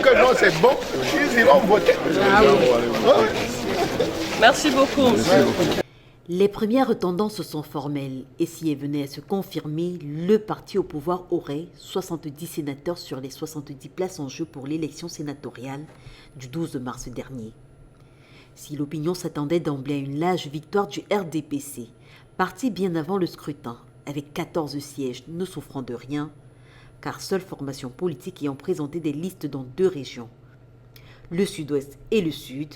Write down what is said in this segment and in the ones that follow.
que non, c'est bon, ils iront voter. Ah oui. Merci beaucoup. Les premières tendances sont formelles et si elles venaient à se confirmer, le parti au pouvoir aurait 70 sénateurs sur les 70 places en jeu pour l'élection sénatoriale du 12 mars dernier. Si l'opinion s'attendait d'emblée à une large victoire du RDPC, parti bien avant le scrutin, avec 14 sièges ne souffrant de rien, car seule formation politique ayant présenté des listes dans 2 régions, le Sud-Ouest et le Sud.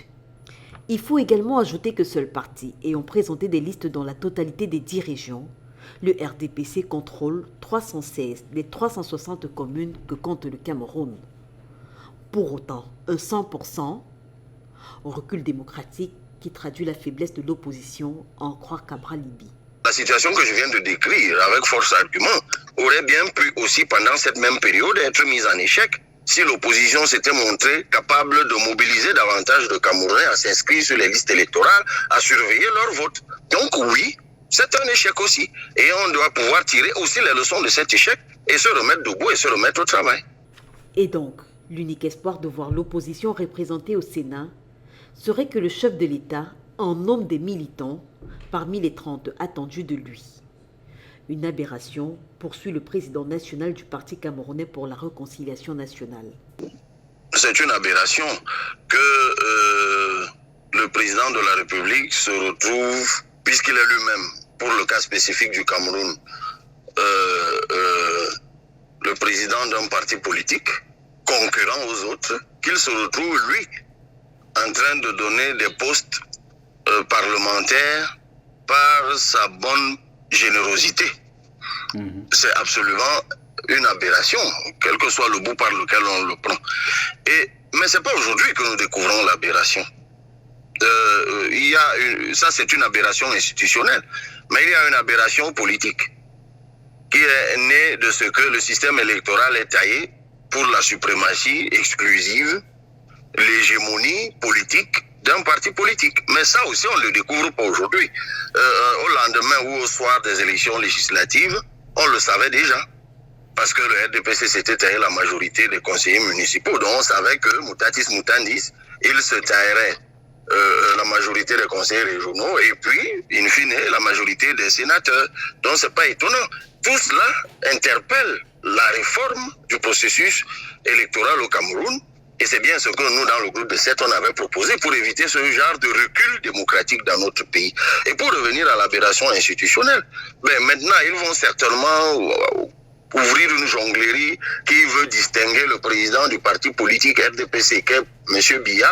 Il faut également ajouter que seuls partis ayant présenté des listes dans la totalité des 10 régions, le RDPC contrôle 316 des 360 communes que compte le Cameroun. Pour autant, un 100% au recul démocratique qui traduit la faiblesse de l'opposition à en croire Cabral Libye. La situation que je viens de décrire avec force argument aurait bien pu aussi pendant cette même période être mise en échec si l'opposition s'était montrée capable de mobiliser davantage de Camerounais à s'inscrire sur les listes électorales, à surveiller leur vote. Donc oui, c'est un échec aussi. Et on doit pouvoir tirer aussi les leçons de cet échec et se remettre debout et se remettre au travail. Et donc, l'unique espoir de voir l'opposition représentée au Sénat serait que le chef de l'État en nomme des militants parmi les 30 attendus de lui. Une aberration, poursuit le président national du Parti camerounais pour la réconciliation nationale. C'est une aberration que le président de la République se retrouve, puisqu'il est lui-même, pour le cas spécifique du Cameroun, le président d'un parti politique, concurrent aux autres, qu'il se retrouve, lui, en train de donner des postes parlementaires par sa bonne générosité. C'est absolument une aberration, quel que soit le bout par lequel on le prend. Mais ce n'est pas aujourd'hui que nous découvrons l'aberration. Ça, c'est une aberration institutionnelle, mais il y a une aberration politique qui est née de ce que le système électoral est taillé pour la suprématie exclusive, l'hégémonie politique d'un parti politique. Mais ça aussi, on ne le découvre pas aujourd'hui. Au lendemain ou au soir des élections législatives, on le savait déjà. Parce que le RDPC s'était taillé la majorité des conseillers municipaux. Donc on savait que Moutatis Moutandis, il se taillerait la majorité des conseillers régionaux et puis, in fine, la majorité des sénateurs. Donc c'est pas étonnant. Tout cela interpelle la réforme du processus électoral au Cameroun. Et c'est bien ce que nous, dans le groupe de 7, on avait proposé pour éviter ce genre de recul démocratique dans notre pays. Et pour revenir à l'aberration institutionnelle, maintenant, ils vont certainement ouvrir une jonglerie qui veut distinguer le président du parti politique RDPC, qui est M. Biya,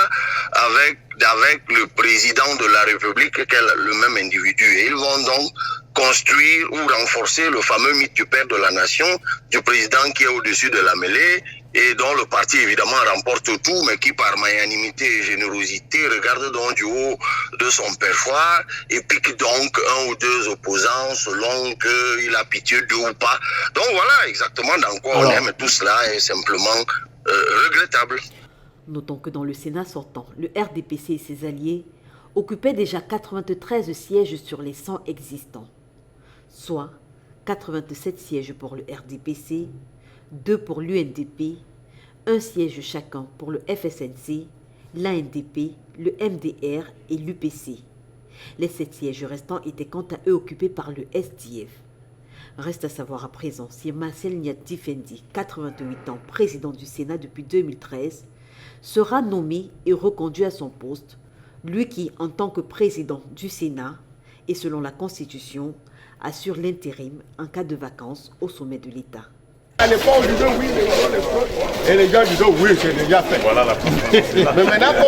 avec le président de la République, qui est le même individu. Et ils vont donc construire ou renforcer le fameux mythe du père de la nation, du président qui est au-dessus de la mêlée, et dont le parti évidemment remporte tout, mais qui par magnanimité et générosité regarde donc du haut de son perchoir et pique donc un ou deux opposants selon qu'il a pitié d'eux ou pas. Donc voilà exactement dans quoi on est, mais tout cela est simplement regrettable. Notons que dans le Sénat sortant, le RDPC et ses alliés occupaient déjà 93 sièges sur les 100 existants, soit 87 sièges pour le RDPC, 2 pour l'UNDP, 1 siège chacun pour le FSNC, l'ANDP, le MDR et l'UPC. Les 7 sièges restants étaient quant à eux occupés par le SDF. Reste à savoir à présent si Marcel Niat Fendi, 88 ans, président du Sénat depuis 2013, sera nommé et reconduit à son poste, lui qui, en tant que président du Sénat et selon la Constitution, assure l'intérim en cas de vacances au sommet de l'État. À l'époque, on disait oui, et les gens disaient oui, c'est déjà fait. Voilà la Mais maintenant,